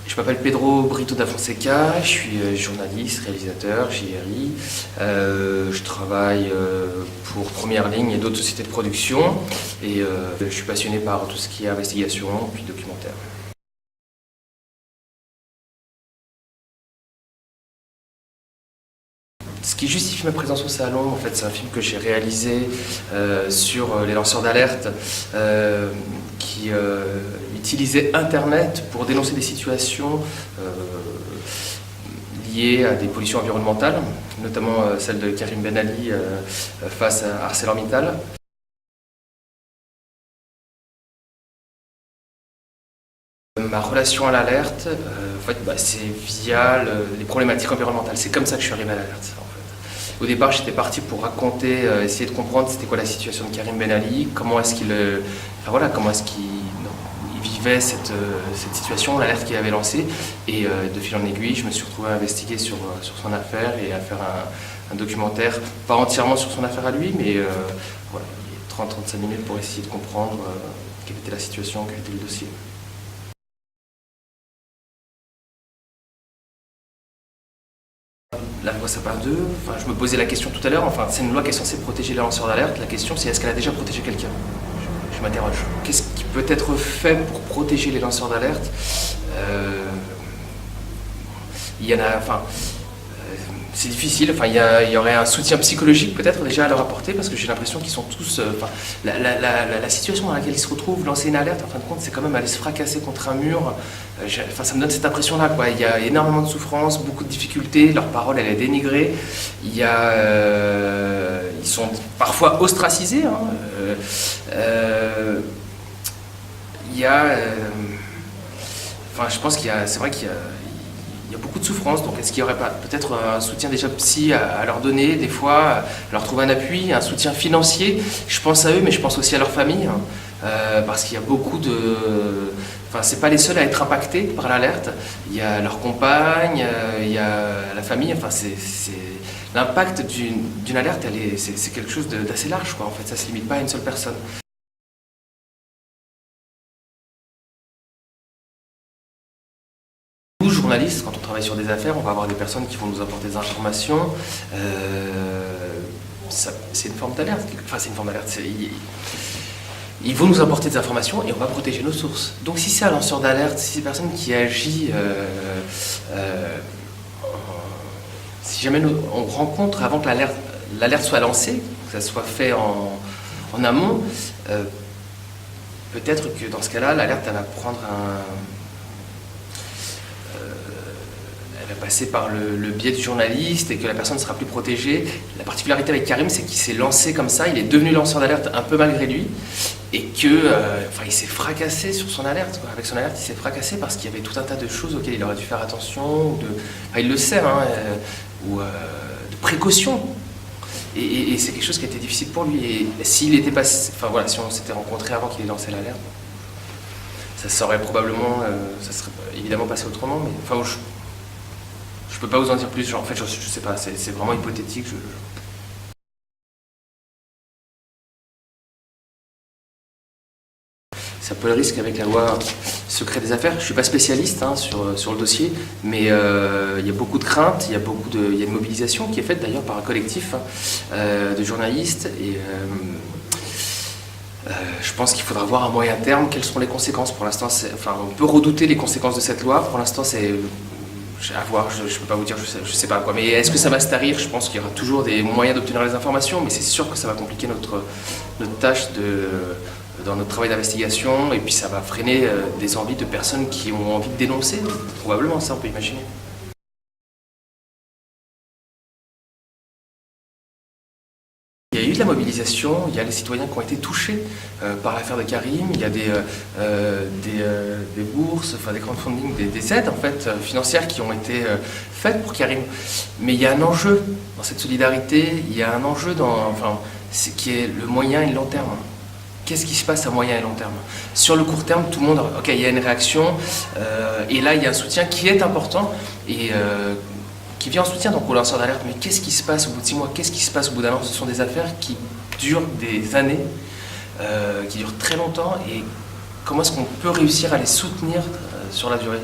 Je m'appelle Pedro Brito da Fonseca, je suis journaliste, réalisateur, JRI. Je travaille pour Première Ligne et d'autres sociétés de production et je suis passionné par tout ce qui est investigation puis documentaire. Ce qui justifie ma présence au salon, en fait, c'est un film que j'ai réalisé sur les lanceurs d'alerte qui utilisaient Internet pour dénoncer des situations liées à des pollutions environnementales, notamment celle de Karim Ben Ali face à ArcelorMittal. Ma relation à l'alerte, en fait, c'est via les problématiques environnementales. C'est comme ça que je suis arrivé à l'alerte. En fait. Au départ, j'étais parti pour raconter, essayer de comprendre c'était quoi la situation de Karim Ben Ali, comment est-ce qu'il vivait cette situation, l'alerte qu'il avait lancée. Et de fil en aiguille, je me suis retrouvé à investiguer sur son affaire et à faire un documentaire, pas entièrement sur son affaire à lui, mais voilà, 30-35 minutes pour essayer de comprendre quelle était la situation, quel était le dossier. La loi Sapin 2, je me posais la question tout à l'heure, c'est une loi qui est censée protéger les lanceurs d'alerte. La question c'est est-ce qu'elle a déjà protégé quelqu'un? Je m'interroge. Qu'est-ce qui peut être fait pour protéger les lanceurs d'alerte? Il y en a, c'est difficile, il y aurait un soutien psychologique peut-être déjà à leur apporter parce que j'ai l'impression qu'ils sont tous... la situation dans laquelle ils se retrouvent, lancer une alerte, en fin de compte, c'est quand même aller se fracasser contre un mur. Ça me donne cette impression-là, quoi. Il y a énormément de souffrance, beaucoup de difficultés, leur parole elle est dénigrée. Ils sont parfois ostracisés. Je pense c'est vrai qu'il y a beaucoup de souffrance, donc est-ce qu'il n'y aurait pas peut-être un soutien déjà psy à leur donner, des fois, à leur trouver un appui, un soutien financier? Je pense à eux, mais je pense aussi à leur famille, parce qu'il y a beaucoup de... c'est pas les seuls à être impactés par l'alerte, il y a leur compagne, il y a la famille, l'impact d'une alerte, c'est quelque chose d'assez large, quoi. En fait, ça se limite pas à une seule personne. Nous, journalistes, quand on travaille sur des affaires, on va avoir des personnes qui vont nous apporter des informations. C'est une forme d'alerte. C'est une forme d'alerte. Ils vont nous apporter des informations et on va protéger nos sources. Donc si c'est un lanceur d'alerte, si c'est une personne qui agit, si jamais on rencontre avant que l'alerte soit lancée, que ça soit fait en amont, peut-être que dans ce cas-là, l'alerte elle va prendre elle va passer par le biais du journaliste et que la personne sera plus protégée. La particularité avec Karim, c'est qu'il s'est lancé comme ça, il est devenu lanceur d'alerte un peu malgré lui et que, il s'est fracassé sur son alerte, quoi. Avec son alerte, il s'est fracassé parce qu'il y avait tout un tas de choses auxquelles il aurait dû faire attention, il le sait, de précaution. Et c'est quelque chose qui a été difficile pour lui. Et s'il était passé, si on s'était rencontré avant qu'il ait lancé l'alerte, ça serait probablement, ça serait évidemment passé autrement, mais je peux pas vous en dire plus, en fait je sais pas, c'est vraiment hypothétique. C'est un peu le risque avec la loi secret des affaires. Je suis pas spécialiste sur le dossier, mais il y a beaucoup de craintes, il y a une mobilisation qui est faite d'ailleurs par un collectif de journalistes et je pense qu'il faudra voir à moyen terme quelles seront les conséquences. Pour l'instant, on peut redouter les conséquences de cette loi. Pour l'instant, c'est à voir, je ne peux pas vous dire, je sais pas quoi. Mais est-ce que ça va se tarir? Je pense qu'il y aura toujours des moyens d'obtenir les informations, mais c'est sûr que ça va compliquer notre tâche dans notre travail d'investigation, et puis ça va freiner des envies de personnes qui ont envie de dénoncer, probablement, ça on peut imaginer. Il y a eu de la mobilisation, il y a les citoyens qui ont été touchés par l'affaire de Karim, il y a des bourses, des crowdfunding, des aides en fait, financières qui ont été faites pour Karim. Mais il y a un enjeu dans cette solidarité, il y a un enjeu qui est le moyen et le long terme. Qu'est-ce qui se passe à moyen et long terme? Sur le court terme, tout le monde, ok, il y a une réaction, et là il y a un soutien qui est important, et qui vient en soutien donc aux lanceurs d'alerte, mais qu'est-ce qui se passe au bout de 6 mois? Qu'est-ce qui se passe au bout d'un an? Ce sont des affaires qui durent des années, qui durent très longtemps, et comment est-ce qu'on peut réussir à les soutenir sur la durée?